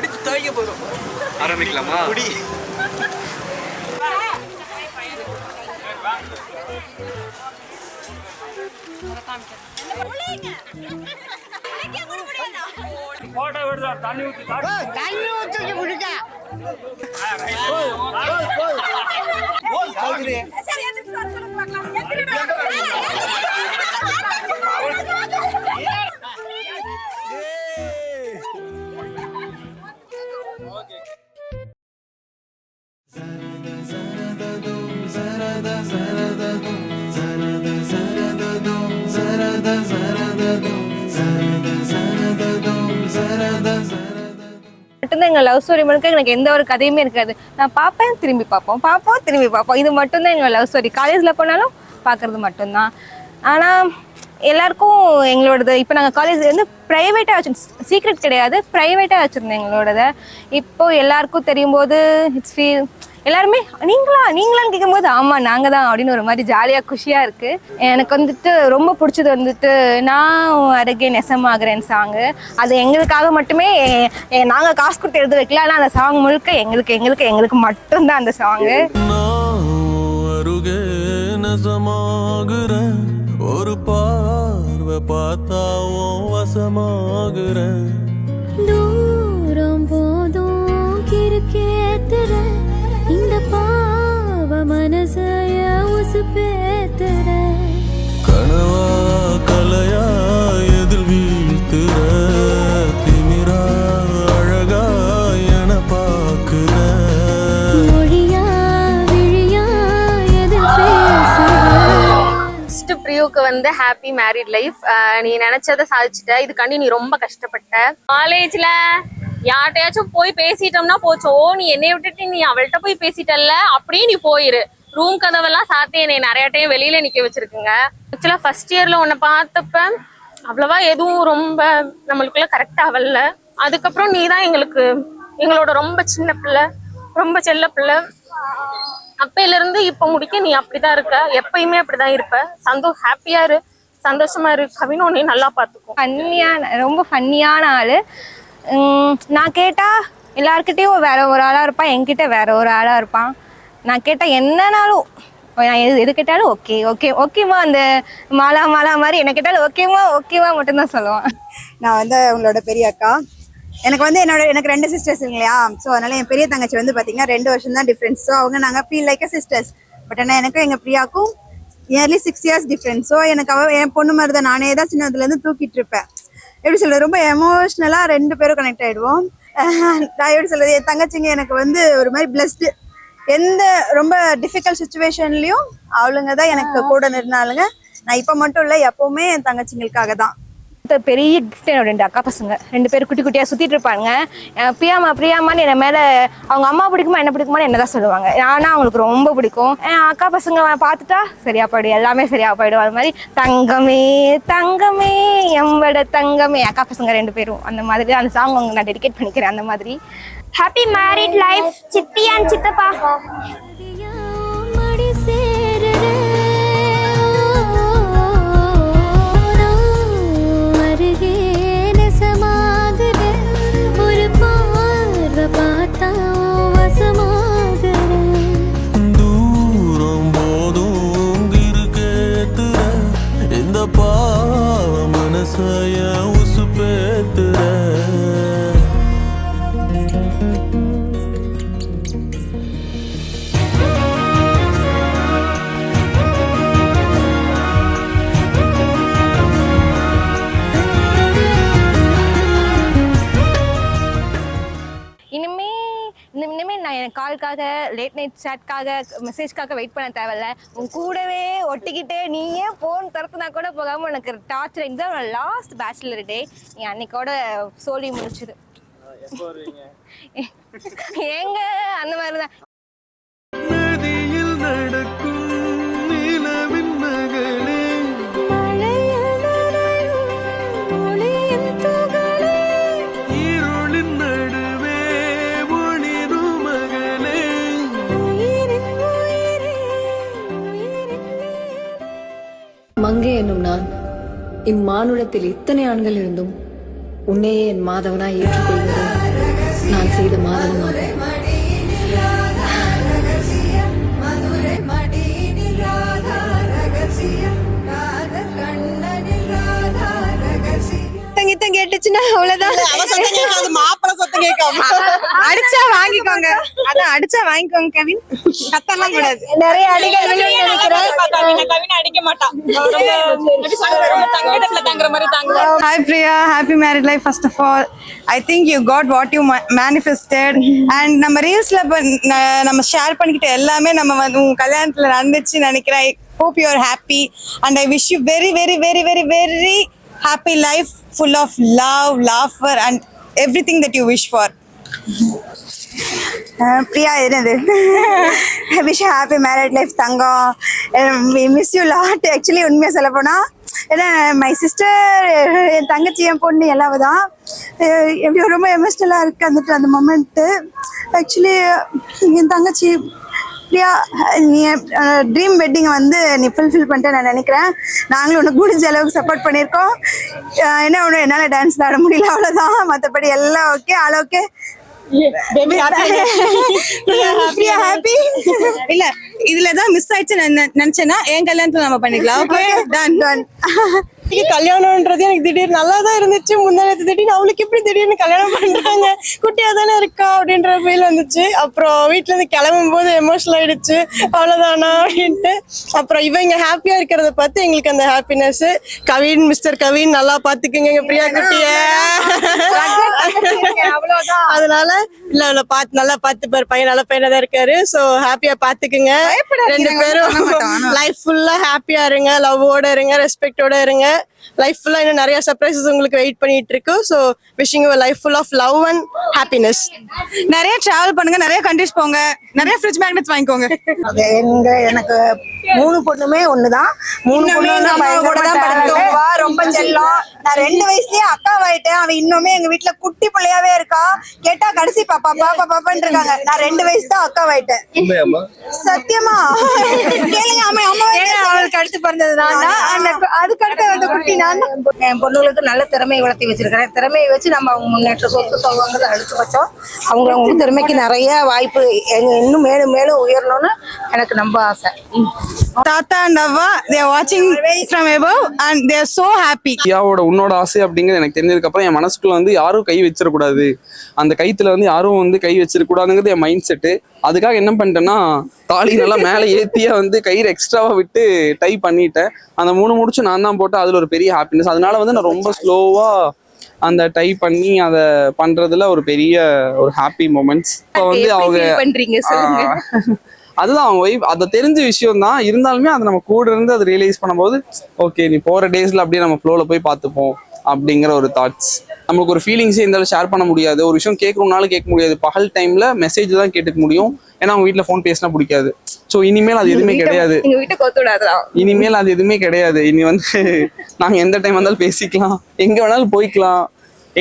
அடிச்சு துவைக்க போறோம். ஆரம்பிக்கலாமா? குடி. போட்டோ விடுதா தண்ணி ஊத்தி குடிக்க. மட்டும்தான் எங்கள் லவ் ஸ்டோரி முழுக்க எனக்கு எந்த ஒரு கதையுமே இருக்காது. நான் பார்ப்பேன், திரும்பி பார்ப்போம், திரும்பி பார்ப்போம். இது மட்டும்தான் எங்கள் லவ் ஸ்டோரி. காலேஜில் போனாலும் பார்க்குறது மட்டும்தான். ஆனால் எல்லாருக்கும் எங்களோடது இப்போ நாங்கள் காலேஜ் வந்து ப்ரைவேட்டாக வச்சுருந்தோம், சீக்ரெட் கிடையாது, ப்ரைவேட்டாக வச்சுருந்தோம் எங்களோடதை. இப்போது எல்லாருக்கும் தெரியும் போது இட்ஸ் ஃபீல் எல்லாருமே நீங்களான்னு கேட்கும்போது ஆமாம் நாங்கள் தான் அப்படின்னு ஒரு மாதிரி ஜாலியாக குஷியாக இருக்குது. எனக்கு வந்துட்டு ரொம்ப பிடிச்சது வந்துட்டு நான் அருகே நெசமாகிறேன் சாங்கு. அது எங்களுக்காக மட்டுமே நாங்கள் காசு கொடுத்து எழுத வைக்கல, ஆனால் அந்த சாங் முழுக்க எங்களுக்கு எங்களுக்கு எங்களுக்கு மட்டும்தான் அந்த சாங்கு. ஒரு பார்வை பார்த்தாவோ வசமாகுறேன், தூரம் போதும் கிறுக்கேத்துற இந்த பாவ மனசைய உசுப்பேத்துற, கனவா கலையா எதில் வீழ்த்துற, திமிரா அழகா என பாக்குற, மொழியா விழியா எதில் பேசுற. பிரியுக்கு வந்து ஹாப்பி மேரிட் லைஃப். நீ நினைச்சதை சாதிச்சுட்ட. இதுக்காண்டி நீ ரொம்ப கஷ்டப்பட்ட. காலேஜ்ல யார்கிட்டயாச்சும் போய் பேசிட்டோம்னா போச்சோ, நீ என்னை விட்டுட்டு நீ அவள்கிட்ட போய் பேசிட்டல்ல, அப்படியே நீ போயிரு. ரூம் கதவெல்லாம் சாத்தி என்னை நிறைய டைம் வெளியில நிக்க வச்சிருக்குங்க. ஆக்சுவலா ஃபர்ஸ்ட் இயர்ல உன்னை பார்த்தப்ப அவ்வளவா எதுவும் ரொம்ப நம்மளுக்குள்ள கரெக்டா ஆகல. அதுக்கப்புறம் நீ தான் எங்களோட ரொம்ப சின்ன பிள்ளை, ரொம்ப செல்ல பிள்ளை. அப்பையில இருந்து இப்ப முடிக்க நீ அப்படிதான் இருக்க, எப்பயுமே அப்படிதான் இருப்ப. ஹாப்பியா இரு, சந்தோஷமா இரு. கவின் உன்னை நல்லா பார்த்துக்கும். ரொம்ப ஃபன்னியான ஆளு. நான் கேட்டா எல்லார்கிட்டையும் வேற ஒரு ஆளா இருப்பான், என்கிட்ட வேற ஒரு ஆளா இருப்பான். நான் கேட்டா என்னன்னாலும் நான் எது கேட்டாலும் ஓகே ஓகே ஓகேவா, அந்த மாலா மாதிரி என்ன கேட்டாலும் ஓகேவா மட்டும்தான் சொல்லுவான். நான் வந்து உங்களோட பெரிய அக்கா. எனக்கு வந்து எனக்கு 2 சிஸ்டர்ஸ் இல்லையா, ஸோ அதனால என் பெரிய தங்கச்சி வந்து பார்த்தீங்கன்னா 2 வருஷம் தான் டிஃப்ரென்ஸ். ஸோ அவங்க நாங்கள் ஃபீல் லைக் சிஸ்டர்ஸ். பட் ஆனால் எனக்கும் எங்கள் பிரியாவுக்கும் நியர்லி 6 இயர்ஸ் டிஃப்ரென்ஸ். ஸோ எனக்கு என் பொண்ணு மாதிரி தான், நானே தான் சின்னதுலேருந்து தூக்கிட்டு இருப்பேன். எப்படி சொல்றது, ரொம்ப எமோஷ்னலாக 2 பேரும் கனெக்ட் ஆகிடுவோம். நான் எப்படி சொல்றது, என் தங்கச்சிங்க எனக்கு வந்து ஒரு மாதிரி பிளஸ்டு. எந்த ரொம்ப டிஃபிகல்ட் சுச்சுவேஷன்லையும் அவளுங்க தான் எனக்கு கூட நிறுத்தினாலுங்க. நான் இப்போ மட்டும் இல்லை, எப்போவுமே என் தங்கச்சிங்களுக்காக தான். பெரிய கிஃப்ட் என்னோட 2 அக்கா பசங்க, 2 பேரும் குட்டி குட்டியாக சுற்றிட்டு இருப்பாங்க. பிரியாமான்னு என்ன மேலே அவங்க அம்மா பிடிக்குமா என்ன பிடிக்குமான்னு என்ன தான் சொல்லுவாங்க. ஆனால் அவங்களுக்கு ரொம்ப பிடிக்கும். அக்கா பசங்க பார்த்துட்டா சரியா போயிடும், எல்லாமே சரியா போயிடும். அது மாதிரி தங்கமே எம்பட தங்கமே, அக்கா பசங்க 2 பேரும். அந்த மாதிரி அந்த சாங் அவங்க நான் டெடிகேட் பண்ணிக்கிறேன். அந்த மாதிரி ஹாப்பி மேரிட் லைஃப் சித்தி அண்ட் சித்தப்பா. தூரம் போதும் இருக்கேத்துற இந்த பாவ மனசைய உசுப்பேத்துற, இனிமேல் நான் என் காலுக்காக, லேட் நைட் சாட்காக, மெசேஜ்க்காக வெயிட் பண்ண தேவையில்ல. உன் கூடவே ஒட்டிக்கிட்டே நீயே ஃபோன் திறத்துனா கூட போகாமல் எனக்கு டார்ச்சர். இதுதான் லாஸ்ட் பேச்சுலர் டே. நீ அன்னைக்கோட சோலி முடிச்சுது. ஏங்க அந்த மாதிரி தான். மங்கை என்னும் நான் இம்மானுடத்தில் இத்தனை ஆண்கள் இருந்தும் உன்னையே என் மாதவனாய் ஏற்றுக்கொள்கிறேன். நான் செய்த மாதவமாக சங்கீதம் கேட்டுச்சுன்னா அவ்வளவுதான். மாப்பிள சொத்தம் கேட்காம அடிச்சா வாங்கிக்கோங்க, அதான் அடிச்சா வாங்கிக்கோங்க கவின். கத்தெல்லாம் கூடாது. நிறைய அடிகள் நினைக்கிறேன். கவின் அடிக்க மாட்டான். தங்கத்துல தங்குற மாதிரி தாங்க. Hi Priya, happy married life. First of all, I think you got what you manifested. And நம்ம ரீல்ஸ்ல நம்ம ஷேர் பண்ணிக்கிட்ட எல்லாமே நம்ம வந்து உங்க கல்யாணத்துல நடந்துச்சு நினைக்கிறேன். I hope you are happy and I wish you very very very very very happy life full of love, laughter and everything that you wish for. Priya, என்னது wish you happy married life Thangam. We miss you lot. Actually உண்மையா சொல்ல போனா ஏன்னா my sister, என் தங்கச்சி, என் பொண்ணு எல்லாமே தான். எப்படி ரொம்ப எமோஷ்னலாக இருக்கு வந்துட்டு அந்த மொமெண்ட்டு. ஆக்சுவலி என் தங்கச்சி பிரியா, நீ ட்ரீம் வெட்டிங்கை வந்து நீ ஃபுல்ஃபில் பண்ணிட்டு நான் நினைக்கிறேன். நாங்களும் உனக்கு முடிஞ்ச அளவுக்கு சப்போர்ட் பண்ணியிருக்கோம். என்ன ஒன்று என்னால் டான்ஸ் ஆட முடியல, அவ்வளோதான். மற்றபடி எல்லாம் ஓகே, ஆல் ஓகே. ஹாப்பி இல்ல இதுலதான் மிஸ் ஆயிடுச்சு நினைச்சேன்னா என் கல்யாணத்துல நம்ம பண்ணிக்கலாம். Okay, done done. கல்யாணம்ன்றது எனக்கு திடீர்னு நல்லா தான் இருந்துச்சு. முன்னாடி திடீர்னு அவளுக்கு எப்படி திடீர்னு கல்யாணம் பண்றாங்க, குட்டியா தானே இருக்கா அப்படின்ற ஃபீல் வந்துச்சு. அப்புறம் வீட்டுல இருந்து கிளம்பும் போது எமோஷனல் ஆயிடுச்சு, அவ்வளவுதானா அப்படின்ட்டு. அப்புறம் இவங்க ஹாப்பியா இருக்கிறத பார்த்து எங்களுக்கு அந்த ஹாப்பினஸ். கவின், மிஸ்டர் கவின் நல்லா பாத்துக்குங்க எங்க பிரியா குட்டிய. அதனால இல்ல அவளை பார்த்து நல்லா பாத்துப்பாரு, பையன் நல்ல பையனா தான் இருக்காரு. சோ ஹாப்பியா பாத்துக்குங்க. ரெண்டு பேரும் லைஃப் ஃபுல்லா ஹாப்பியா இருங்க, லவ்வோட இருங்க, ரெஸ்பெக்டோட இருங்க. லைஃப் ஃபுல்லா இன்னும் நிறைய சர்ப்ரைசஸ் உங்களுக்கு வெயிட் பண்ணிட்டு இருக்கு. So wishing you life full of love and happiness. நிறைய டிராவல் பண்ணுங்க, நிறைய கண்ட்ரிஸ் போங்க, நிறைய ஃப்ரிட்ஜ் மேக்னெட்ஸ் வாங்கிக்கோங்க. எனக்கு 3 பொண்ணுமே ஒண்ணுதான். 3 பொண்ணுவா ரொம்ப செல்லம். நான் 2 வயசுலயே அக்காவாயிட்டேன். அவன் இன்னுமே எங்க வீட்டுல குட்டி பிள்ளையாவே இருக்கா. கேட்டா கடைசி பாப்பா பாப்பா பாப்பான்னு இருக்காங்க. நான் 2 வயசு தான் அக்காவாயிட்டேன். சத்தியமா கேளுங்க. அம்மா அவளுக்கு அடுத்து பிறந்ததுதான். அதுக்கு அடுத்து வந்து குட்டி நான். என் பொண்ணுங்களுக்கு நல்ல திறமையை வளர்த்தி வச்சிருக்கிறேன். திறமையை வச்சு நம்ம அவங்க முன்னேற்ற சொத்து தொகங்களை அழுத்து வச்சோம். அவங்க திறமைக்கு நிறைய வாய்ப்பு இன்னும் மேலும் மேலும் உயரணும்னு எனக்கு ரொம்ப ஆசை. தாத்தா and Avva, they are watching from above and they are so happy. பிரியாவோட உன்னோட ஆசை அப்படிங்கிறது எனக்கு தெரிஞ்சதுக்கு அப்புறம் என் மனசுக்குள்ள வந்து யாரும் கை வச்சிடக்கூடாது, அந்த கைத்துல வந்து யாரும் வந்து கை வச்சிடக்கூடாதுங்கிறது என் மைண்ட் செட்டு. அதுக்காக என்ன பண்ணிட்டேன்னா தாலி நல்லா மேலே ஏத்தியா வந்து கயிறு எக்ஸ்ட்ராவா விட்டு டை பண்ணிட்டேன். அந்த 3 முடிச்சு நான் தான் போட்டேன். அதுல ஒரு பெரிய ஹாப்பினஸ். அதனால வந்து நான் ரொம்ப ஸ்லோவா அந்த டை பண்ணி அதை பண்றதுல ஒரு பெரிய ஒரு ஹாப்பி மொமெண்ட்ஸ். இப்போ வந்து அவங்க அதுதான் அவங்க ஒய்ஃப், அதை தெரிஞ்ச விஷயம் தான். இருந்தாலுமே அதை நம்ம கூட இருந்து அதை ரியலைஸ் பண்ணும்போது ஓகே நீ போற டேஸ்ல அப்படியே நம்ம ஃப்ளோல போய் பார்த்துப்போம் அப்படிங்கிற ஒரு தாட்ஸ். நமக்கு ஒரு ஃபீலிங்ஸே இருந்தாலும் ஷேர் பண்ண முடியாது. ஒரு விஷயம் கேட்கணும்னாலும் கேட்க முடியாது. பகல் டைம்ல மெசேஜ் தான் கேட்டுக்க முடியும். ஏன்னா அவங்க வீட்டுல ஃபோன் பேசினா பிடிக்காது. ஸோ இனிமேல் அது எதுவுமே கிடையாது. இனிமேல் அது எதுவுமே கிடையாது. இனி வந்து நாங்க எந்த டைம் வந்தாலும் பேசிக்கலாம், எங்க வேணாலும் போய்க்கலாம்.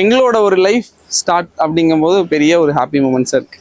எங்களோட ஒரு லைஃப் ஸ்டார்ட் அப்படிங்கும்போது பெரிய ஒரு ஹாப்பி மூமெண்ட்ஸ் இருக்கு.